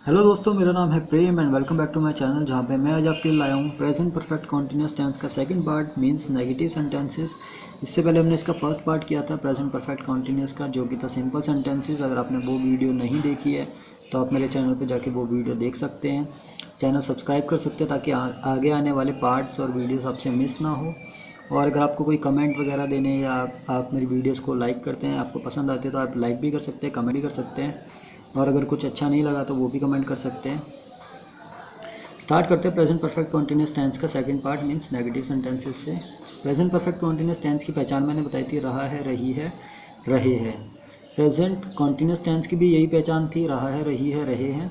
Hello दोस्तों, मेरा नाम है Prem and welcome back to my channel, जहां पे मैं आज आपके लिए लाया हूं प्रेजेंट परफेक्ट कॉन्टिन्यूस टेंस का second part means negative sentences. इससे पहले हमने इसका फर्स्ट पार्ट किया था प्रेजेंट परफेक्ट कॉन्टिन्यूस का, जो कि था सिंपल सेंटेंसेस। अगर आपने वो वीडियो नहीं देखी है तो आप मेरे चैनल पर जाके वो वीडियो देख सकते हैं। चैनल सब्सक्राइब कर सकते हैं ताकि आगे आने वाले पार्ट्स और वीडियोस आपसे मिस ना हो। और अगर आपको कोई कमेंट वगैरह देने या आप मेरी वीडियोस को लाइक करते हैं, आपको पसंद आती है, तो आप लाइक भी कर सकते हैं, कमेंट भी कर सकते हैं। और अगर कुछ अच्छा नहीं लगा तो वो भी कमेंट कर सकते हैं। स्टार्ट करते हैं प्रेजेंट परफेक्ट कॉन्टिन्यूस टेंस का second part means negative sentences से। प्रेजेंट परफेक्ट कॉन्टिन्यूस टेंस की पहचान मैंने बताई थी, रहा है, रही है, रहे हैं। प्रेजेंट कॉन्टिन्यूस टेंस की भी यही पहचान थी, रहा है, रही है, रहे हैं।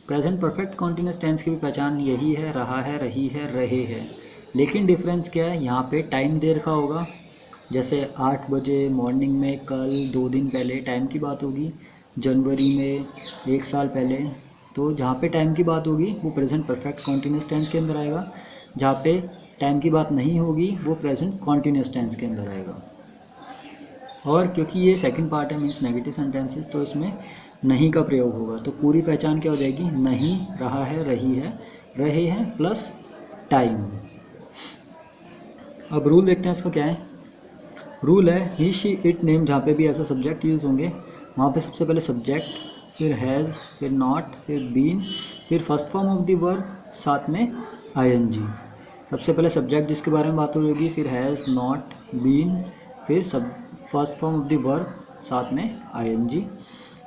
प्रेजेंट परफेक्ट कॉन्टिन्यूस टेंस की भी पहचान यही है, रहा है, रही है, रहे हैं। लेकिन डिफरेंस क्या है, यहाँ पे टाइम दे रखा होगा, जैसे 8 बजे मॉर्निंग में, कल 2 दिन पहले टाइम की बात होगी, जनवरी में 1 साल पहले। तो जहाँ पे टाइम की बात होगी वो प्रेजेंट परफेक्ट कॉन्टिन्यूस टेंस के अंदर आएगा, जहाँ पे टाइम की बात नहीं होगी वो प्रेजेंट कॉन्टिन्यूस टेंस के अंदर आएगा। और क्योंकि ये सेकंड पार्ट है मीन्स नेगेटिव सेंटेंसेस, तो इसमें नहीं का प्रयोग होगा। तो पूरी पहचान क्या हो जाएगी, नहीं, रहा है, रही है, रहे हैं प्लस टाइम। अब रूल देखते हैं इसका क्या है। रूल है ही, शी, इट, नेम। जहाँ पे भी ऐसा सब्जेक्ट यूज़ होंगे वहाँ पे सबसे पहले सब्जेक्ट, फिर हैज़, फिर नॉट, फिर बीन, फिर first form of the verb, साथ में आईएनजी। सबसे पहले सब्जेक्ट जिसके बारे में बात हो रही होगी, फिर हैज़, नॉट, बीन, फिर सब first form of the verb, साथ में आईएनजी।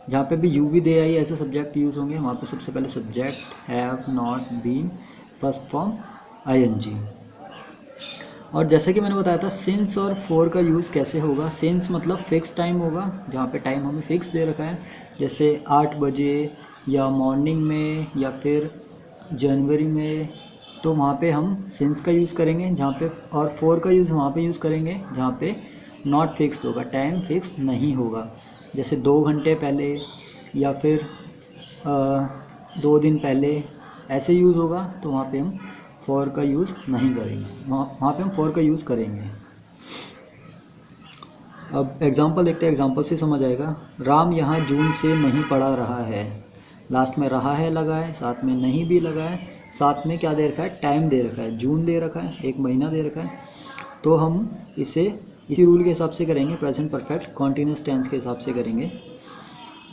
जहाँ पे भी यू वी दे आई ऐसे सब्जेक्ट यूज़ होंगे वहाँ पे सबसे पहले subject, have, not, been, first form, I N G. और जैसे कि मैंने बताया था सिंस और फॉर का यूज़ कैसे होगा। सिंस मतलब फिक्स टाइम होगा, जहाँ पे टाइम हमें फिक्स दे रखा है, जैसे 8 बजे या मॉर्निंग में या फिर जनवरी में, तो वहाँ पे हम सिंस का यूज़ करेंगे जहाँ पे। और फॉर का यूज़ वहाँ पे यूज़ करेंगे जहाँ पे नॉट फिक्स्ड होगा, टाइम फिक्स नहीं होगा, जैसे 2 घंटे पहले या फिर 2 दिन पहले ऐसे यूज़ होगा, तो वहाँ पे हम फॉर का यूज़ नहीं करेंगे, वहाँ पे हम फॉर का यूज़ करेंगे। अब एग्जांपल देखते हैं, एग्जांपल से समझ आएगा। राम यहाँ जून से नहीं पढ़ा रहा है। लास्ट में रहा है लगा है, साथ में नहीं भी लगा है, साथ में क्या दे रखा है, टाइम दे रखा है, जून दे रखा है, 1 महीना दे रखा है। तो हम इसे इसी रूल के हिसाब से करेंगे, प्रेजेंट परफेक्ट कॉन्टिन्यूस टेंस के हिसाब से करेंगे,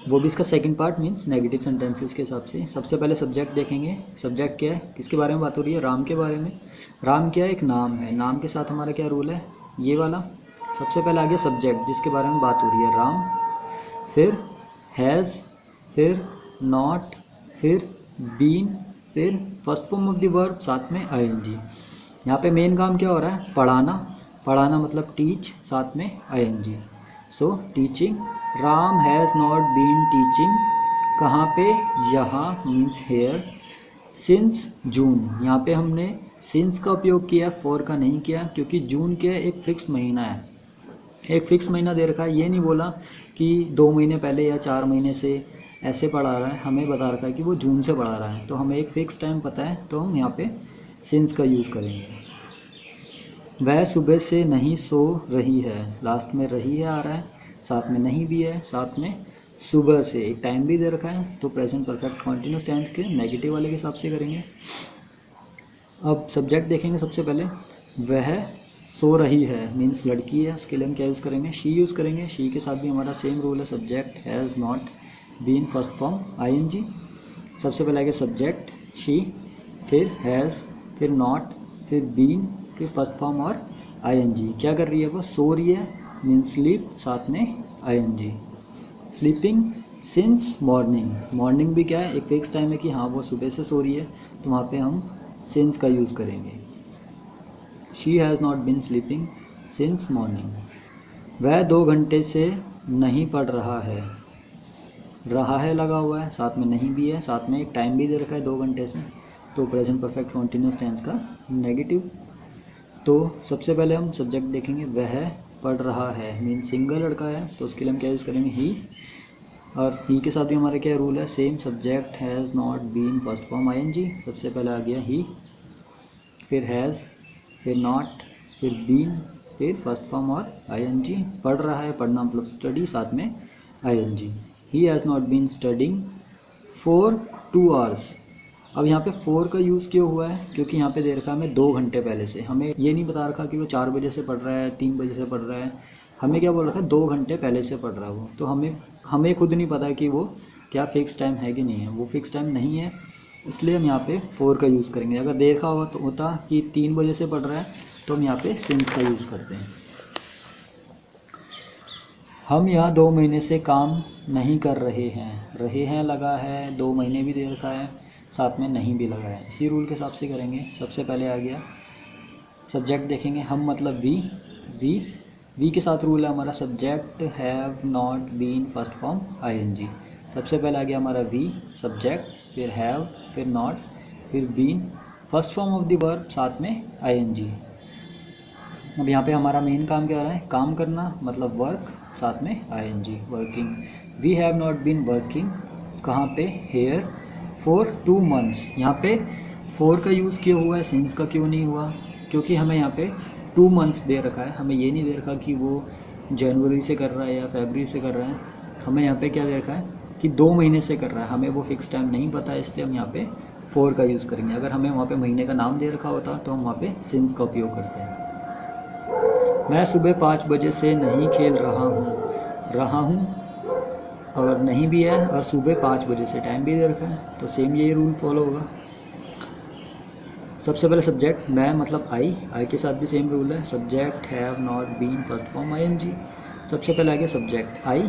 वो भी इसका second part means negative sentences के हिसाब से। सबसे पहले सब्जेक्ट देखेंगे। सब्जेक्ट क्या है, किसके बारे में बात हो रही है, राम के बारे में। राम क्या है, एक नाम है। नाम के साथ हमारा क्या रूल है, ये वाला। सबसे पहले आ गया सब्जेक्ट जिसके बारे में बात हो रही है, राम, फिर हैज़, फिर नॉट, फिर बीन, फिर first form of the verb, साथ में आईएनजी। यहाँ पे मेन काम क्या हो रहा है, पढ़ाना। पढ़ाना मतलब टीच, साथ में I N G. So teaching, Ram has not been teaching, कहाँ पे, यहाँ मीन्स हेयर, सिंस जून। यहाँ पे हमने सिंस का उपयोग किया, फॉर का नहीं किया, क्योंकि जून के एक फिक्स महीना है, एक फिक्स महीना दे रखा है। ये नहीं बोला कि 2 महीने पहले या 4 महीने से ऐसे पढ़ा रहा है, हमें बता रखा है कि वो जून से पढ़ा रहा है, तो हमें एक फ़िक्स टाइम पता है, तो हम यहाँ पे सिंस का यूज़ करेंगे। वह सुबह से नहीं सो रही है, लास्ट में रही है आ रहा है, साथ में नहीं भी है, साथ में सुबह से एक टाइम भी दे रखा है, तो प्रेजेंट परफेक्ट कॉन्टिन्यूस टेंस के नेगेटिव वाले के हिसाब से करेंगे। अब सब्जेक्ट देखेंगे। सबसे पहले वह सो रही है मीन्स लड़की है, उसके लिए हम क्या यूज़ करेंगे, शी यूज़ करेंगे। शी के साथ भी हमारा सेम रूल है, subject, has, not, been, first form, I N G. सबसे पहले आएगा सब्जेक्ट शी, फिर हैज़, फिर नॉट, फिर बीन, फिर फर्स्ट फॉर्म और आईएनजी। क्या कर रही है, वो सो रही है मीन्स स्लीप, साथ में I N G. Sleeping since morning. Morning भी क्या है, एक फिक्स टाइम है कि हाँ वो सुबह से सो रही है, तो वहाँ पे हम सिंस का यूज़ करेंगे। She has not been sleeping since morning. वह 2 घंटे से नहीं पढ़ रहा है। रहा है लगा हुआ है, साथ में नहीं भी है, साथ में एक टाइम भी दे रखा है 2 घंटे से, तो प्रेजेंट परफेक्ट कॉन्टिन्यूस टेंस का नेगेटिव। तो सबसे पहले हम सब्जेक्ट देखेंगे, वह पढ़ रहा है मीन सिंगल लड़का है, तो उसके लिए हम क्या यूज़ करेंगे, ही। और ही के साथ भी हमारे क्या रूल है, same, subject, has, not, been, first form, I N G. सबसे पहले आ गया ही, फिर हैज़, फिर नॉट, फिर बीन, फिर फर्स्ट फॉर्म और आईएनजी। पढ़ रहा है, पढ़ना मतलब स्टडी, साथ में I N G. He has not been studying for 2 hours. अब यहाँ पे 4 का यूज़ क्यों हुआ है, क्योंकि यहाँ पे दे रखा है हमें 2 घंटे पहले से। हमें ये नहीं बता रखा कि वो 4 बजे से पढ़ रहा है, 3 बजे से पढ़ रहा है। हमें क्या बोल रखा है, 2 घंटे पहले से पढ़ रहा है वो। तो हमें खुद नहीं पता कि वो क्या फ़िक्स टाइम है कि नहीं है। वो फ़िक्स टाइम नहीं है, इसलिए हम यहाँ पे 4 का यूज़ करेंगे। अगर देखा हुआ तो होता कि 3 बजे से पढ़ रहा है तो हम यहाँ पे सिंस का यूज़ करते हैं। हम यहाँ 2 महीने से काम नहीं कर रहे हैं लगा है, 2 महीने भी दे रखा है, साथ में नहीं भी लगा है। इसी रूल के हिसाब से करेंगे। सबसे पहले आ गया सब्जेक्ट, देखेंगे हम मतलब वी के साथ रूल है हमारा subject have not been first form ing। सबसे पहले आ गया हमारा वी, सब्जेक्ट, फिर हैव, फिर नॉट, फिर been, first form of the verb, साथ में ing। अब यहाँ पे हमारा मेन काम क्या रहा है, काम करना, मतलब वर्क, साथ में ing, working. We have not been working, कहाँ पे, हेयर, फॉर 2 months। यहाँ पे 4 का यूज़ क्यों हुआ है, सिंस का क्यों नहीं हुआ, क्योंकि हमें यहाँ पे 2 months दे रखा है। हमें ये नहीं दे रखा कि वो जनवरी से कर रहा है या फरवरी से कर रहा है। हमें यहाँ पे क्या दे रखा है कि 2 महीने से कर रहा है। हमें वो फिक्स टाइम नहीं पता है, इसलिए हम यहाँ पे 4 का यूज़ करेंगे। अगर हमें वहाँ पे महीने का नाम दे रखा होता तो हम वहाँ पे सिंस का उपयोग करते हैं। मैं सुबह 5 बजे से नहीं खेल रहा हूँ और नहीं भी है, और सुबह 5 बजे से टाइम भी दे रखा है, तो सेम यही रूल फॉलो होगा। सबसे पहले सब्जेक्ट मैं मतलब आई के साथ भी सेम रूल है, subject have not been first form ing। सबसे पहले आ गया सब्जेक्ट आई,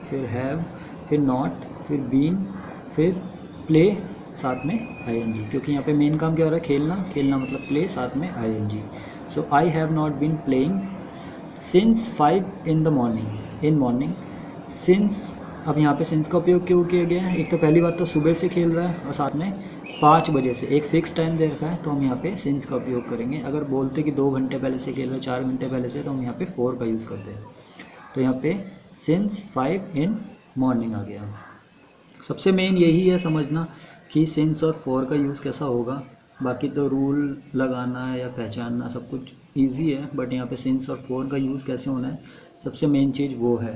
फिर हैव, फिर नॉट, फिर बीन, फिर प्ले, साथ में ing। क्योंकि यहाँ पे मेन काम क्या हो रहा है, खेलना मतलब प्ले, साथ में ing। So I have not been playing since 5 in the morning। Since, अब यहाँ पे सिंस का उपयोग क्यों किया गया है, एक तो पहली बात तो सुबह से खेल रहा है और साथ में 5 बजे से, एक फ़िक्स टाइम दे रखा है, तो हम यहाँ पे सिंस का उपयोग करेंगे। अगर बोलते कि 2 घंटे पहले से खेल रहे हैं, 4 घंटे पहले से, तो हम यहाँ पे 4 का यूज़ करते हैं। तो यहाँ पे सिंस 5 in morning आ गया। सबसे मेन यही है समझना कि सिंस और 4 का यूज़ कैसा होगा। बाकी तो रूल लगाना या पहचानना सब कुछ ईजी है, बट यहाँ पे सिंस और 4 का यूज़ कैसे होना है, सबसे मेन चीज़ वो है।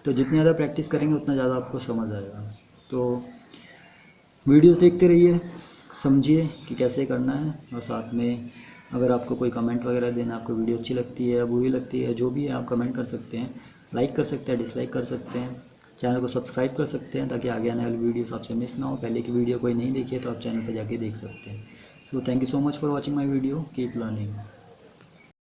तो जितनी ज़्यादा प्रैक्टिस करेंगे उतना ज़्यादा आपको समझ आएगा। तो वीडियोस देखते रहिए, समझिए कि कैसे करना है, और साथ में अगर आपको कोई कमेंट वगैरह देना, आपको वीडियो अच्छी लगती है या बुरी लगती है, जो भी है आप कमेंट कर सकते हैं, लाइक कर सकते हैं, डिसलाइक कर सकते हैं, चैनल को सब्सक्राइब कर सकते हैं ताकि आगे आने वाली वीडियोस आपसे मिस ना हो। पहले की वीडियो कोई नहीं देखी है तो आप चैनल पर जाके देख सकते हैं। So thank you so much for watching my video, keep learning.